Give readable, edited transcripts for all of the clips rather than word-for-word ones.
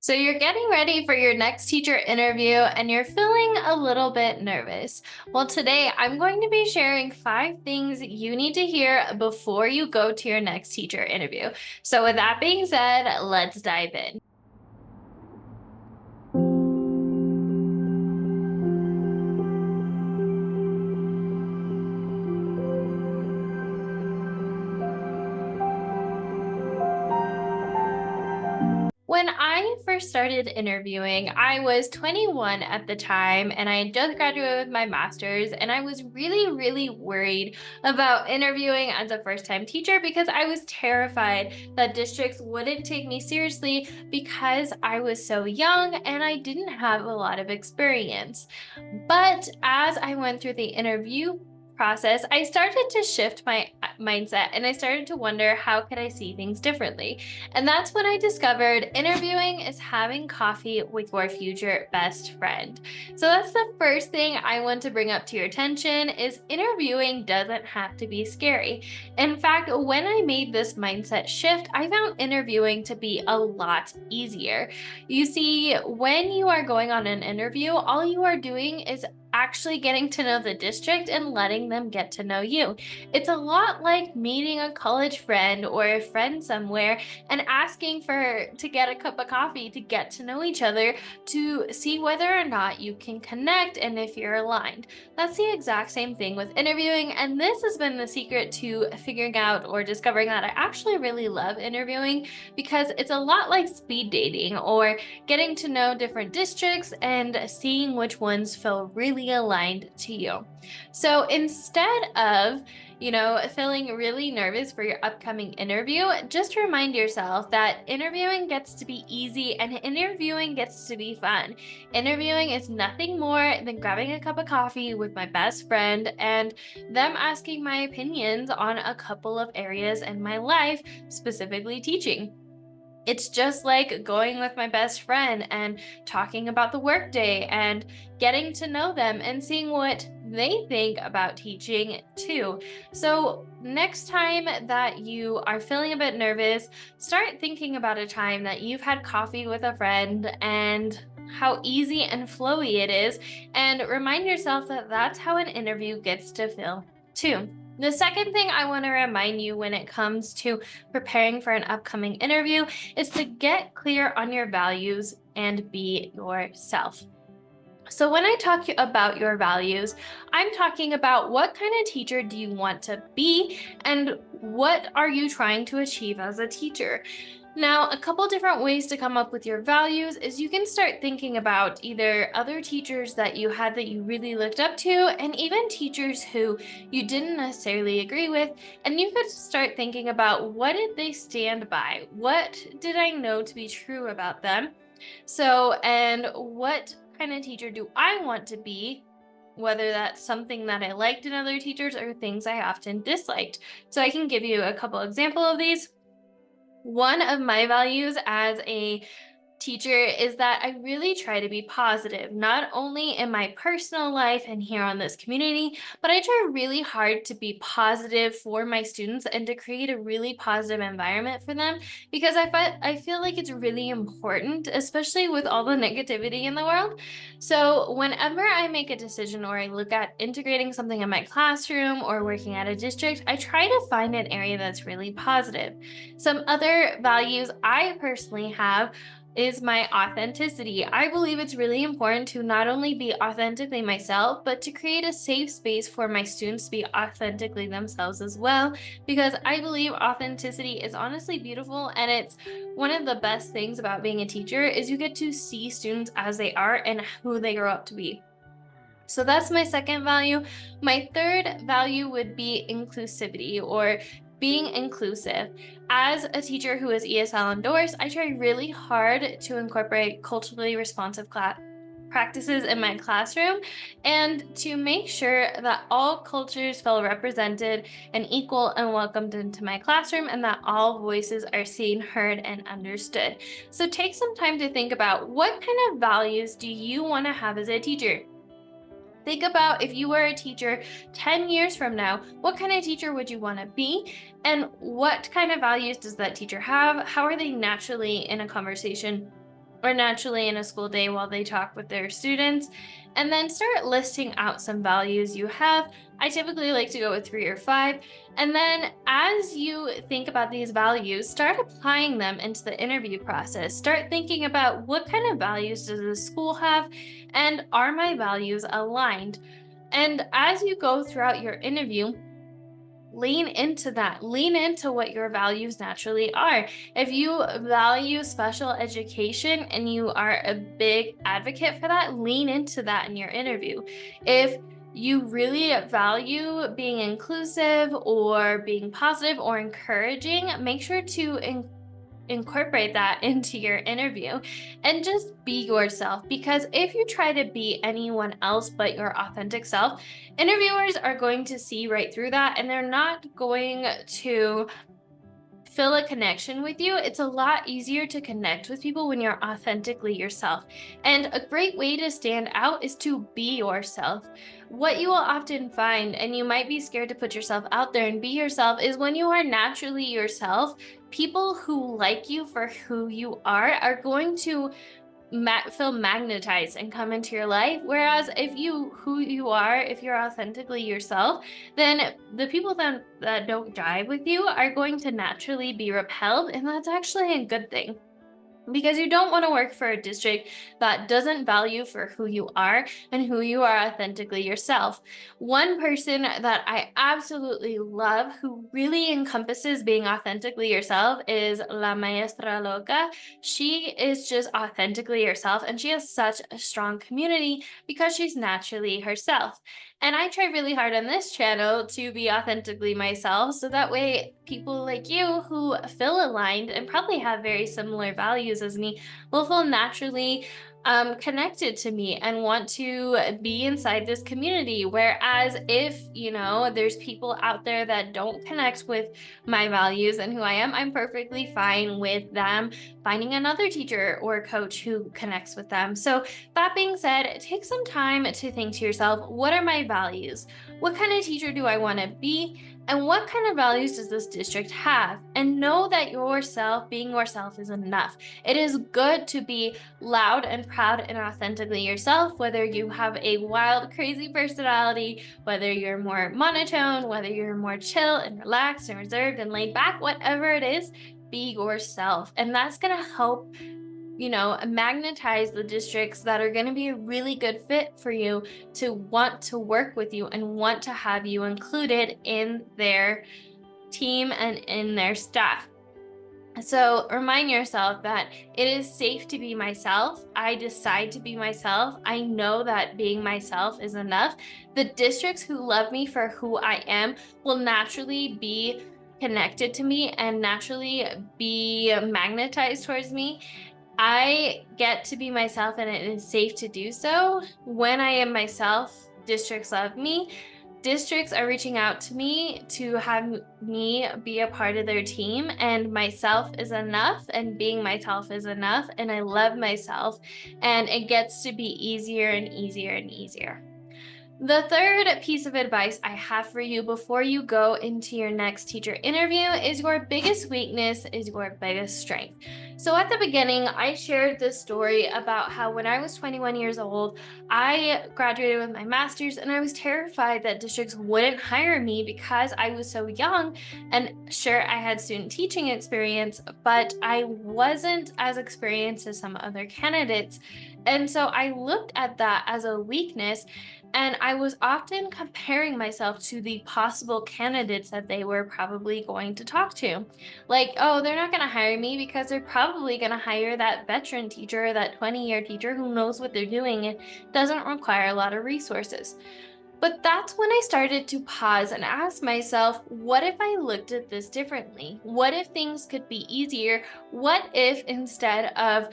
So you're getting ready for your next teacher interview and you're feeling a little bit nervous. Well, today I'm going to be sharing 5 things you need to hear before you go to your next teacher interview. So with that being said, let's dive in. When I first started interviewing, I was 21 at the time and I had just graduated with my master's. And I was really worried about interviewing as a first time teacher because I was terrified that districts wouldn't take me seriously because I was so young and I didn't have a lot of experience. But as I went through the interview process, I started to shift my mindset and I started to wonder how could I see things differently? And that's when I discovered interviewing is having coffee with your future best friend. So that's the first thing I want to bring up to your attention is interviewing doesn't have to be scary. In fact, when I made this mindset shift, I found interviewing to be a lot easier. You see, when you are going on an interview, all you are doing is actually getting to know the district and letting them get to know you. It's a lot like meeting a college friend or a friend somewhere and asking for to get a cup of coffee to get to know each other to see whether or not you can connect and if you're aligned. That's the exact same thing with interviewing, and this has been the secret to figuring out or discovering that I actually really love interviewing because it's a lot like speed dating or getting to know different districts and seeing which ones feel really aligned to you. So instead of, feeling really nervous for your upcoming interview, just remind yourself that interviewing gets to be easy and interviewing gets to be fun. Interviewing is nothing more than grabbing a cup of coffee with my best friend and them asking my opinions on a couple of areas in my life, specifically teaching. It's just like going with my best friend and talking about the workday and getting to know them and seeing what they think about teaching too. So, next time that you are feeling a bit nervous, start thinking about a time that you've had coffee with a friend and how easy and flowy it is, and remind yourself that that's how an interview gets to feel too. The second thing I want to remind you when it comes to preparing for an upcoming interview is to get clear on your values and be yourself. So, when I talk about your values, I'm talking about what kind of teacher do you want to be and what are you trying to achieve as a teacher? Now, a couple different ways to come up with your values is you can start thinking about either other teachers that you had that you really looked up to, and even teachers who you didn't necessarily agree with. And you could start thinking about what did they stand by? What did I know to be true about them? So, and what kind of teacher do I want to be? Whether that's something that I liked in other teachers or things I often disliked. So, I can give you a couple example of these. One of my values as a teacher is that I really try to be positive, not only in my personal life and here on this community, but I try really hard to be positive for my students and to create a really positive environment for them because I feel like it's really important, especially with all the negativity in the world. So, whenever I make a decision or I look at integrating something in my classroom or working at a district, I try to find an area that's really positive. Some other values I personally have is my authenticity. I believe it's really important to not only be authentically myself, but to create a safe space for my students to be authentically themselves as well, because I believe authenticity is honestly beautiful and it's one of the best things about being a teacher is you get to see students as they are and who they grow up to be. So that's my second value. My third value would be inclusivity or being inclusive. As a teacher who is ESL endorsed, I try really hard to incorporate culturally responsive practices in my classroom and to make sure that all cultures feel represented and equal and welcomed into my classroom and that all voices are seen, heard, and understood. So take some time to think about what kind of values do you want to have as a teacher? Think about if you were a teacher 10 years from now, what kind of teacher would you want to be? And what kind of values does that teacher have? How are they naturally in a conversation or naturally in a school day while they talk with their students. And then start listing out some values you have. I typically like to go with 3 or 5. And then as you think about these values, start applying them into the interview process. Start thinking about what kind of values does the school have, and are my values aligned? And as you go throughout your interview, lean into that. Lean into what your values naturally are. If you value special education and you are a big advocate for that, lean into that in your interview. If you really value being inclusive or being positive or encouraging, make sure to incorporate that into your interview and just be yourself. Because if you try to be anyone else but your authentic self, interviewers are going to see right through that and they're not going to feel a connection with you. It's a lot easier to connect with people when you're authentically yourself. And a great way to stand out is to be yourself. What you will often find, and you might be scared to put yourself out there and be yourself, is when you are naturally yourself, people who like you for who you are going to feel magnetized and come into your life. Whereas if you who you are, if you're authentically yourself, then the people that don't jive with you are going to naturally be repelled, and that's actually a good thing, because you don't want to work for a district that doesn't value for who you are and who you are authentically yourself. One person that I absolutely love who really encompasses being authentically yourself is La Maestra Loca. She is just authentically herself and she has such a strong community because she's naturally herself. And I try really hard on this channel to be authentically myself so that way people like you who feel aligned and probably have very similar values as me will feel naturally connected to me and want to be inside this community. Whereas if, there's people out there that don't connect with my values and who I am, I'm perfectly fine with them finding another teacher or coach who connects with them. So that being said, take some time to think to yourself, what are my values? What kind of teacher do I want to be? And what kind of values does this district have? And know that yourself, being yourself, is enough. It is good to be loud and proud and authentically yourself, whether you have a wild, crazy personality, whether you're more monotone, whether you're more chill and relaxed and reserved and laid back, whatever it is, be yourself. And that's going to help magnetize the districts that are going to be a really good fit for you to want to work with you and want to have you included in their team and in their staff. So remind yourself that it is safe to be myself. I decide to be myself. I know that being myself is enough. The districts who love me for who I am will naturally be connected to me and naturally be magnetized towards me. I get to be myself and it is safe to do so. When I am myself, districts love me. Districts are reaching out to me to have me be a part of their team, and myself is enough, and being myself is enough, and I love myself, and it gets to be easier and easier and easier. The third piece of advice I have for you before you go into your next teacher interview is your biggest weakness is your biggest strength. So, at the beginning, I shared this story about how when I was 21 years old, I graduated with my master's and I was terrified that districts wouldn't hire me because I was so young. And sure, I had student teaching experience, but I wasn't as experienced as some other candidates. And so I looked at that as a weakness, and I was often comparing myself to the possible candidates that they were probably going to talk to. Like, oh, they're not going to hire me because they're probably going to hire that veteran teacher, that 20-year teacher who knows what they're doing and doesn't require a lot of resources. But that's when I started to pause and ask myself, what if I looked at this differently? What if things could be easier? What if instead of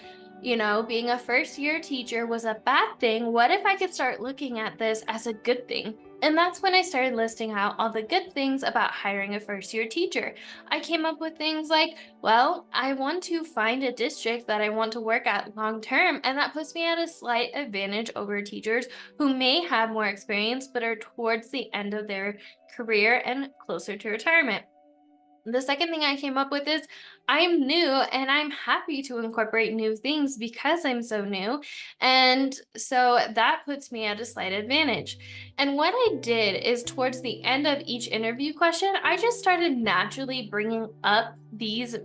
being a first year teacher was a bad thing? What if I could start looking at this as a good thing? And that's when I started listing out all the good things about hiring a first year teacher. I came up with things like, well, I want to find a district that I want to work at long term, and that puts me at a slight advantage over teachers who may have more experience but are towards the end of their career and closer to retirement. The second thing I came up with is I'm new and I'm happy to incorporate new things because I'm so new. And so that puts me at a slight advantage. And what I did is towards the end of each interview question, I just started naturally bringing up these,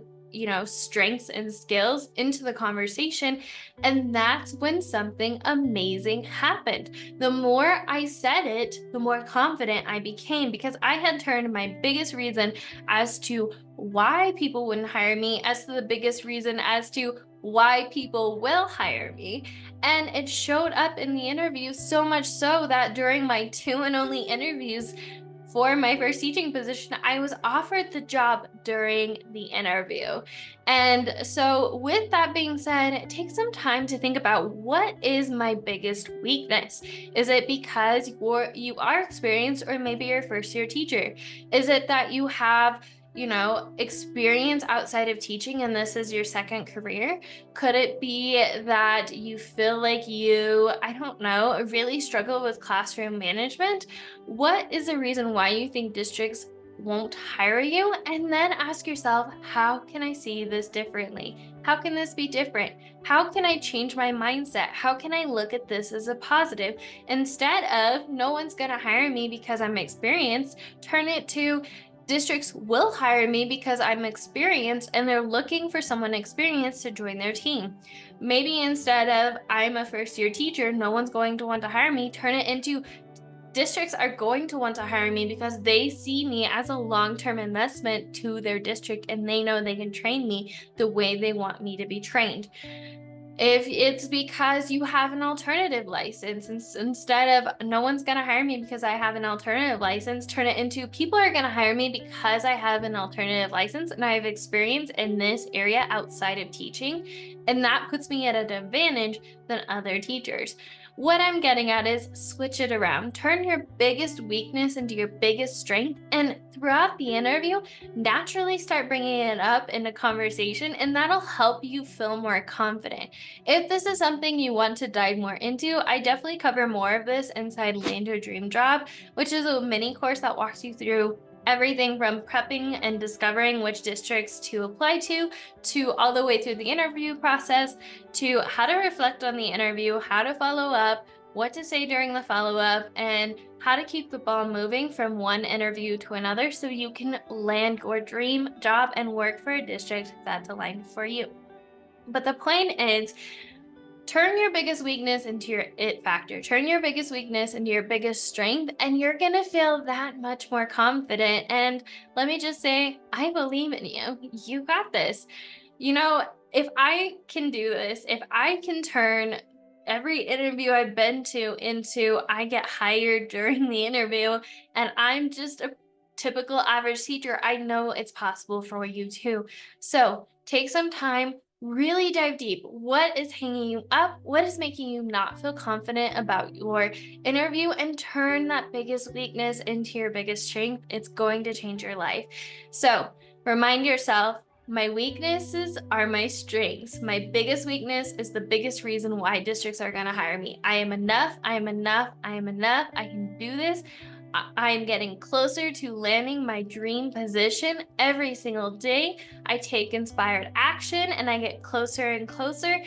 strengths and skills into the conversation. And that's when something amazing happened. The more I said it, the more confident I became because I had turned my biggest reason as to why people wouldn't hire me as to the biggest reason as to why people will hire me. And it showed up in the interview so much so that during my two and only interviews for my first teaching position, I was offered the job during the interview. And so, with that being said, take some time to think about what is my biggest weakness. Is it because you are experienced, or maybe you're a first year teacher? Is it that you have experience outside of teaching and this is your second career? Could it be that you feel like I don't know, really struggle with classroom management? What is the reason why you think districts won't hire you? And then ask yourself, how can I see this differently? How can this be different? How can I change my mindset? How can I look at this as a positive? Instead of no one's going to hire me because I'm experienced, turn it to districts will hire me because I'm experienced and they're looking for someone experienced to join their team. Maybe instead of I'm a first year teacher, no one's going to want to hire me, turn it into districts are going to want to hire me because they see me as a long-term investment to their district and they know they can train me the way they want me to be trained. If it's because you have an alternative license, instead of no one's going to hire me because I have an alternative license, turn it into people are going to hire me because I have an alternative license and I have experience in this area outside of teaching. And that puts me at an advantage than other teachers. What I'm getting at is switch it around. Turn your biggest weakness into your biggest strength. And throughout the interview, naturally start bringing it up in a conversation, and that'll help you feel more confident. If this is something you want to dive more into, I definitely cover more of this inside Land Your Dream Job, which is a mini course that walks you through everything from prepping and discovering which districts to apply to all the way through the interview process, to how to reflect on the interview, how to follow up, what to say during the follow up, and how to keep the ball moving from one interview to another so you can land your dream job and work for a district that's aligned for you. But the point is, turn your biggest weakness into your it factor. Turn your biggest weakness into your biggest strength, and you're going to feel that much more confident. And let me just say, I believe in you. You got this. If I can do this, if I can turn every interview I've been to into I get hired during the interview and I'm just a typical average teacher, I know it's possible for you too. So take some time, really dive deep. What is hanging you up? What is making you not feel confident about your interview? And turn that biggest weakness into your biggest strength. It's going to change your life. So remind yourself, my weaknesses are my strengths. My biggest weakness is the biggest reason why districts are going to hire me. I am enough. I am enough. I am enough. I can do this. I am getting closer to landing my dream position every single day. I take inspired action and I get closer and closer.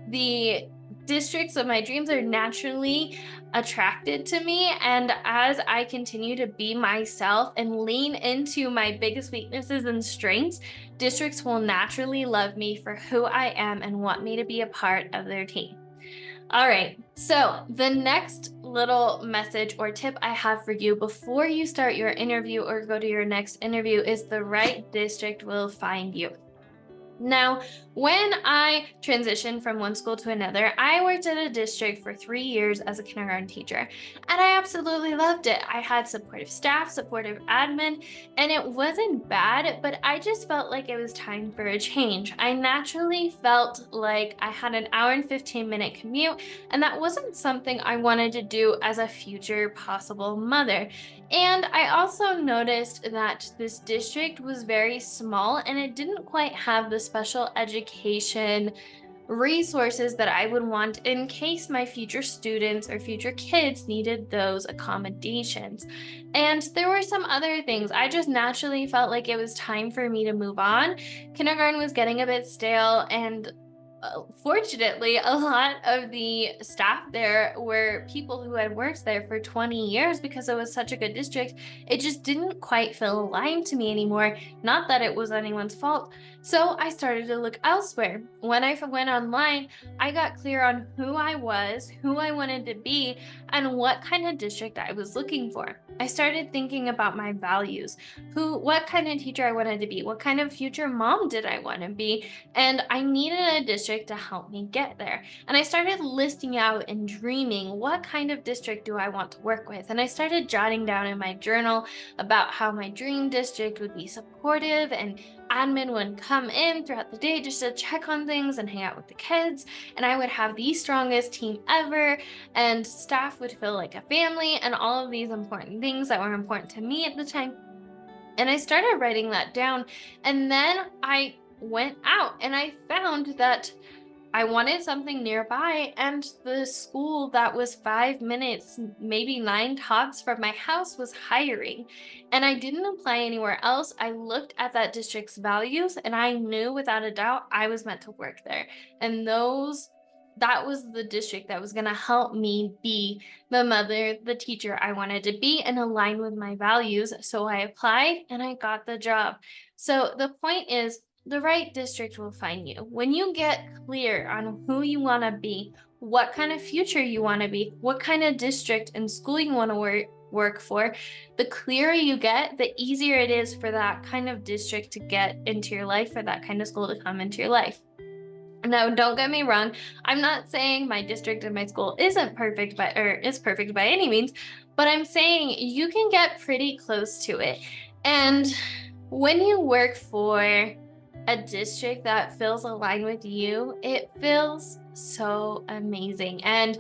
The districts of my dreams are naturally attracted to me. And as I continue to be myself and lean into my biggest weaknesses and strengths, districts will naturally love me for who I am and want me to be a part of their team. All right. So, the next little message or tip I have for you before you start your interview or go to your next interview is the right district will find you. Now, when I transitioned from one school to another, I worked at a district for 3 years as a kindergarten teacher, and I absolutely loved it. I had supportive staff, supportive admin, and it wasn't bad, but I just felt like it was time for a change. I naturally felt like I had an hour and 15-minute commute, and that wasn't something I wanted to do as a future possible mother. And I also noticed that this district was very small and it didn't quite have the special education resources that I would want in case my future students or future kids needed those accommodations. And there were some other things. I just naturally felt like it was time for me to move on. Kindergarten was getting a bit stale, and fortunately, a lot of the staff there were people who had worked there for 20 years because it was such a good district. It just didn't quite feel aligned to me anymore. Not that it was anyone's fault. So I started to look elsewhere. When I went online, I got clear on who I was, who I wanted to be, and what kind of district I was looking for. I started thinking about my values, what kind of teacher I wanted to be, what kind of future mom did I want to be, and I needed a district to help me get there. And I started listing out and dreaming, what kind of district do I want to work with? And I started jotting down in my journal about how my dream district would be supportive, and admin would come in throughout the day just to check on things and hang out with the kids. And I would have the strongest team ever, and staff would feel like a family, and all of these important things that were important to me at the time. And I started writing that down. And then I went out and I found that I wanted something nearby, and the school that was 5 minutes, maybe nine tops from my house, was hiring. And I didn't apply anywhere else. I looked at that district's values and I knew without a doubt I was meant to work there. And that was the district that was going to help me be the mother, the teacher I wanted to be, and align with my values. So I applied and I got the job. So the point is, the right district will find you. When you get clear on who you want to be, what kind of future you want to be, what kind of district and school you want to work for, the clearer you get, the easier it is for that kind of district to get into your life, for that kind of school to come into your life. Now, don't get me wrong. I'm not saying my district and my school isn't perfect, or is perfect by any means, but I'm saying you can get pretty close to it. And when you work for a district that feels aligned with you, it feels so amazing. And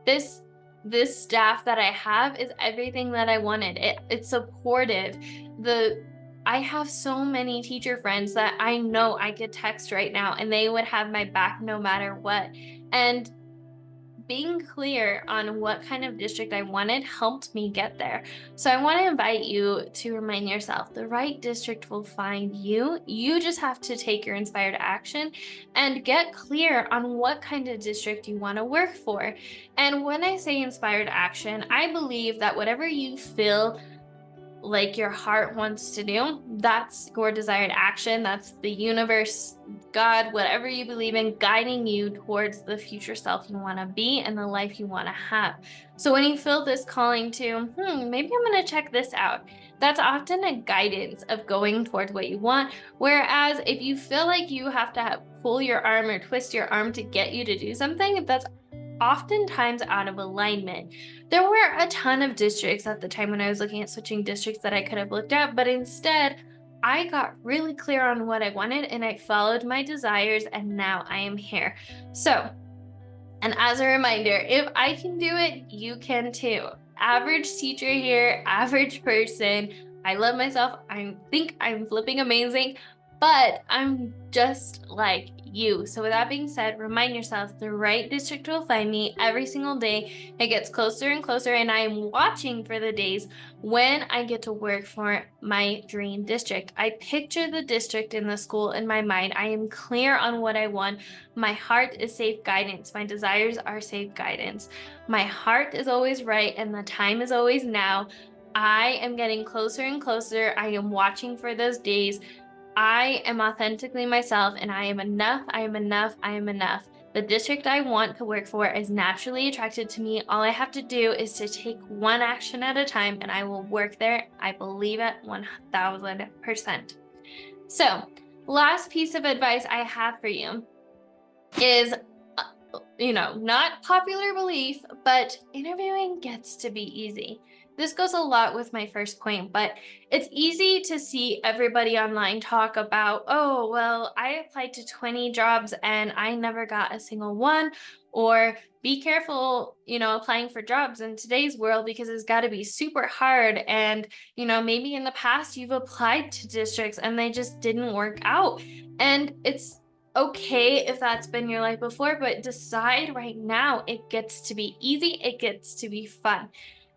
this this staff that I have is everything that I wanted. It's supportive. The I have so many teacher friends that I know I could text right now and they would have my back no matter what. And being clear on what kind of district I wanted helped me get there. So I want to invite you to remind yourself, the right district will find you. You just have to take your inspired action and get clear on what kind of district you want to work for. And when I say inspired action, I believe that whatever you feel like your heart wants to do, that's your desired action. That's the universe, God, whatever you believe in, guiding you towards the future self you want to be and the life you want to have. So when you feel this calling to, maybe I'm going to check this out, that's often a guidance of going towards what you want. Whereas if you feel like you have to pull your arm or twist your arm to get you to do something, that's oftentimes out of alignment. There were a ton of districts at the time when I was looking at switching districts that I could have looked at, but instead, I got really clear on what I wanted and I followed my desires, and now I am here. So, and as a reminder, if I can do it, you can too. Average teacher here, average person. I love myself. I think I'm flipping amazing, but I'm just like you. So with that being said, remind yourself, the right district will find me every single day. It gets closer and closer, and I am watching for the days when I get to work for my dream district. I picture the district and the school in my mind. I am clear on what I want. My heart is safe guidance. My desires are safe guidance. My heart is always right, and the time is always now. I am getting closer and closer. I am watching for those days. I am authentically myself, and I am enough. I am enough. I am enough. The district I want to work for is naturally attracted to me. All I have to do is to take one action at a time, and I will work there. I believe it 1000%. So, last piece of advice I have for you is, not popular belief, but interviewing gets to be easy. This goes a lot with my first point, but it's easy to see everybody online talk about, oh, well, I applied to 20 jobs and I never got a single one. Or be careful, applying for jobs in today's world because it's got to be super hard. And, maybe in the past you've applied to districts and they just didn't work out. And it's okay if that's been your life before, but decide right now it gets to be easy, it gets to be fun.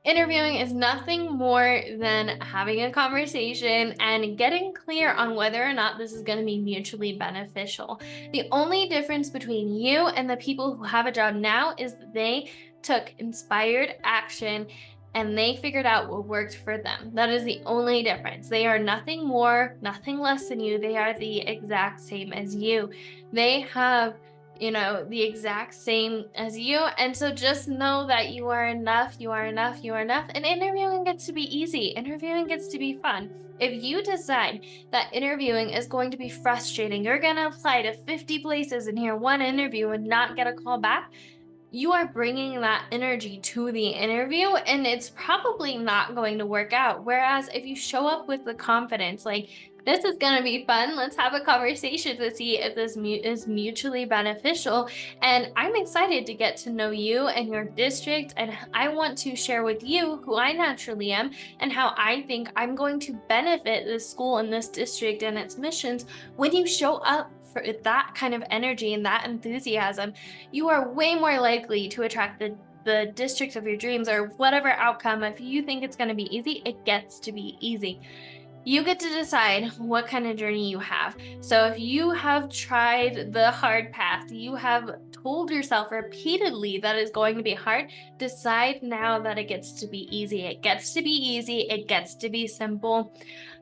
Interviewing is nothing more than having a conversation and getting clear on whether or not this is going to be mutually beneficial. The only difference between you and the people who have a job now is that they took inspired action and they figured out what worked for them. That is the only difference. They are nothing more, nothing less than you. They are the exact same as you. They have, the exact same as you. And so just know that you are enough, you are enough, you are enough. And interviewing gets to be easy, interviewing gets to be fun. If you decide that interviewing is going to be frustrating, you're going to apply to 50 places and hear one interview and not get a call back, you are bringing that energy to the interview and it's probably not going to work out. Whereas if you show up with the confidence, like, this is going to be fun. Let's have a conversation to see if this is mutually beneficial. And I'm excited to get to know you and your district. And I want to share with you who I naturally am and how I think I'm going to benefit this school and this district and its missions. When you show up for that kind of energy and that enthusiasm, you are way more likely to attract the district of your dreams or whatever outcome. If you think it's going to be easy, it gets to be easy. You get to decide what kind of journey you have. So if you have tried the hard path, you have told yourself repeatedly that it's going to be hard, decide now that it gets to be easy. It gets to be easy. It gets to be simple.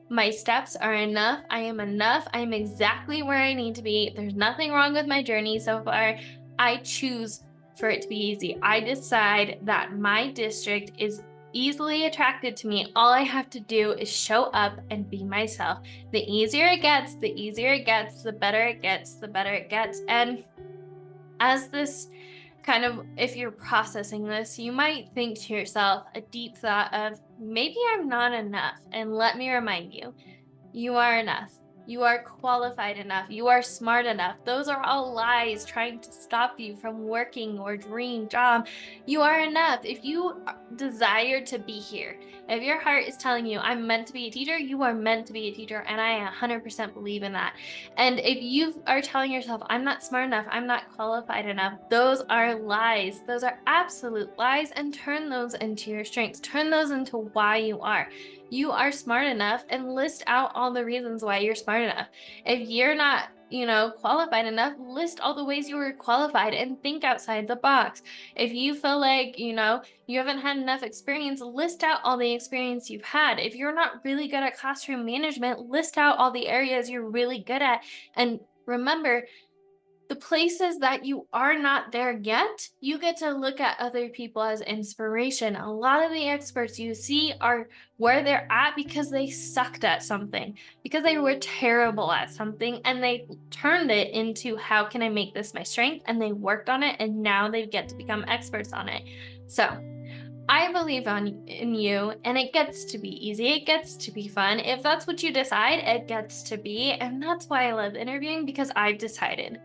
My steps are enough. I am enough. I'm exactly where I need to be. There's nothing wrong with my journey so far. I choose for it to be easy. I decide that my district is easily attracted to me. All I have to do is show up and be myself. The easier it gets, the easier it gets, the better it gets, the better it gets. And as this kind of, if you're processing this, you might think to yourself a deep thought of, maybe I'm not enough. And let me remind you, you are enough. You are qualified enough. You are smart enough. Those are all lies trying to stop you from working your dream job. You are enough. If you desire to be here, if your heart is telling you, I'm meant to be a teacher, you are meant to be a teacher. And I 100% believe in that. And if you are telling yourself, I'm not smart enough, I'm not qualified enough, those are lies. Those are absolute lies. And turn those into your strengths. Turn those into why you are. You are smart enough, and list out all the reasons why you're smart enough. If you're not, qualified enough, list all the ways you were qualified and think outside the box. If you feel like, you haven't had enough experience, list out all the experience you've had. If you're not really good at classroom management, list out all the areas you're really good at. And remember, the places that you are not there yet, you get to look at other people as inspiration. A lot of the experts you see are where they're at because they sucked at something, because they were terrible at something, and they turned it into, how can I make this my strength? And they worked on it, and now they get to become experts on it. So I believe in you, and it gets to be easy. It gets to be fun. If that's what you decide, it gets to be. And that's why I love interviewing, because I've decided.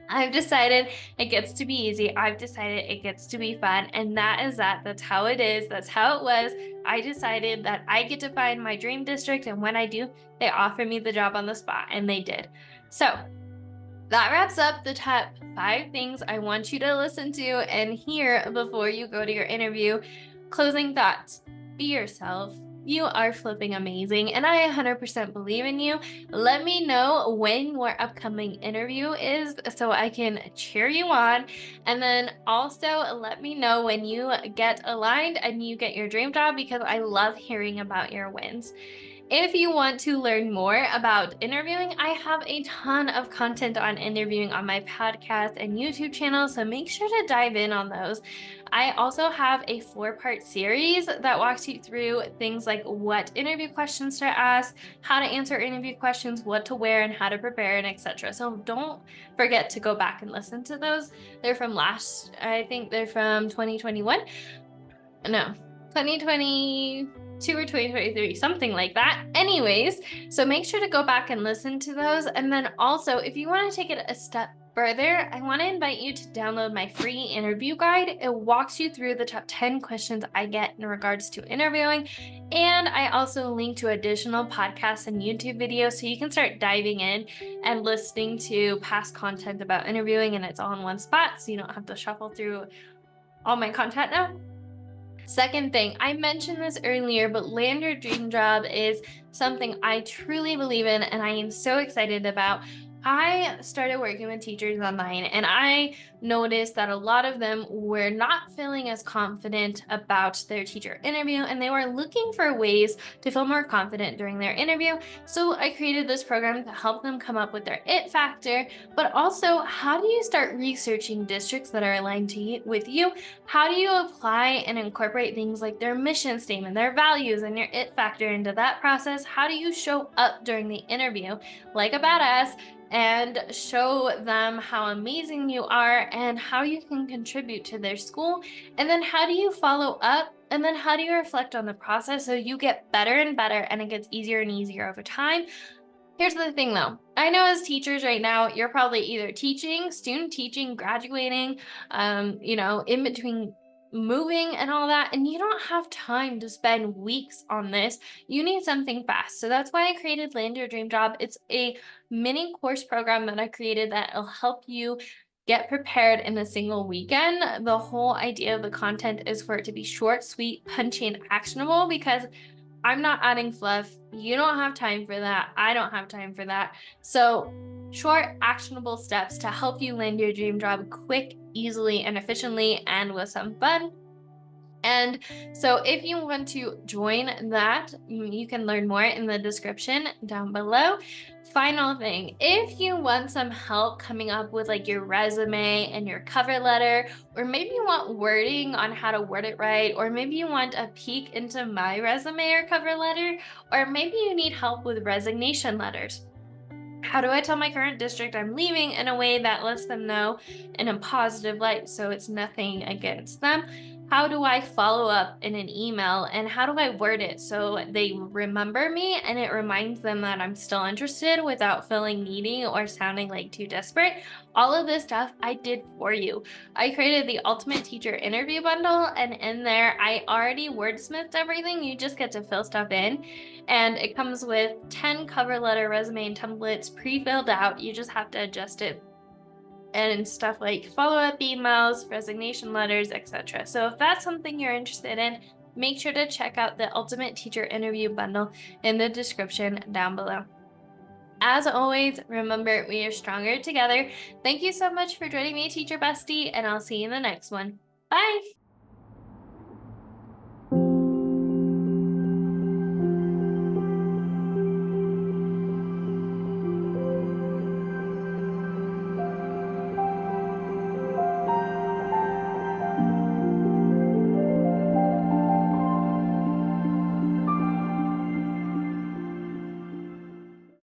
I've decided it gets to be easy. I've decided it gets to be fun. And that is that. That's how it is. That's how it was. I decided that I get to find my dream district. And when I do, they offer me the job on the spot. And they did. So that wraps up the top 5 things I want you to listen to and hear before you go to your interview. Closing thoughts. Be yourself. You are flipping amazing, and I 100% believe in you. Let me know when your upcoming interview is so I can cheer you on. And then also let me know when you get aligned and you get your dream job, because I love hearing about your wins. If you want to learn more about interviewing, I have a ton of content on interviewing on my podcast and YouTube channel, so make sure to dive in on those. I also have a 4-part series that walks you through things like what interview questions to ask, how to answer interview questions, what to wear, and how to prepare, and etc. So don't forget to go back and listen to those. They're from I think they're from 2021. No, 2022 or 2023, something like that. Anyways, so make sure to go back and listen to those. And then also, if you want to take it a step further, I want to invite you to download my free interview guide. It walks you through the top 10 questions I get in regards to interviewing. And I also link to additional podcasts and YouTube videos so you can start diving in and listening to past content about interviewing, and it's all in one spot so you don't have to shuffle through all my content now. Second thing, I mentioned this earlier, but land your dream job is something I truly believe in and I am so excited about. I started working with teachers online and I noticed that a lot of them were not feeling as confident about their teacher interview and they were looking for ways to feel more confident during their interview. So I created this program to help them come up with their it factor, but also how do you start researching districts that are aligned with you? How do you apply and incorporate things like their mission statement, their values, and your it factor into that process? How do you show up during the interview like a badass and show them how amazing you are and how you can contribute to their school? And then how do you follow up? And then how do you reflect on the process so you get better and better and it gets easier and easier over time? Here's the thing though. I know as teachers right now, you're probably either teaching, student teaching, graduating, in between moving and all that, and you don't have time to spend weeks on this. You need something fast. So that's why I created Land Your Dream Job. It's a mini course program that I created that'll help you get prepared in a single weekend. The whole idea of the content is for it to be short, sweet, punchy, and actionable because I'm not adding fluff. You don't have time for that. I don't have time for that. So, short, actionable steps to help you land your dream job quick, easily, and efficiently, and with some fun. And so, if you want to join that, you can learn more in the description down below. Final thing, if you want some help coming up with like your resume and your cover letter, or maybe you want wording on how to word it right, or maybe you want a peek into my resume or cover letter, or maybe you need help with resignation letters. How do I tell my current district I'm leaving in a way that lets them know in a positive light so it's nothing against them? How do I follow up in an email and how do I word it so they remember me and it reminds them that I'm still interested without feeling needy or sounding like too desperate? All of this stuff I did for you. I created the Ultimate Teacher Interview Bundle, and in there I already wordsmithed everything. You just get to fill stuff in. And it comes with 10 cover letter, resume, and templates pre-filled out. You just have to adjust it and stuff like follow-up emails, resignation letters, etc. So if that's something you're interested in, make sure to check out the Ultimate Teacher Interview Bundle in the description down below. As always, remember, we are stronger together. Thank you so much for joining me, Teacher Bestie, and I'll see you in the next one. Bye!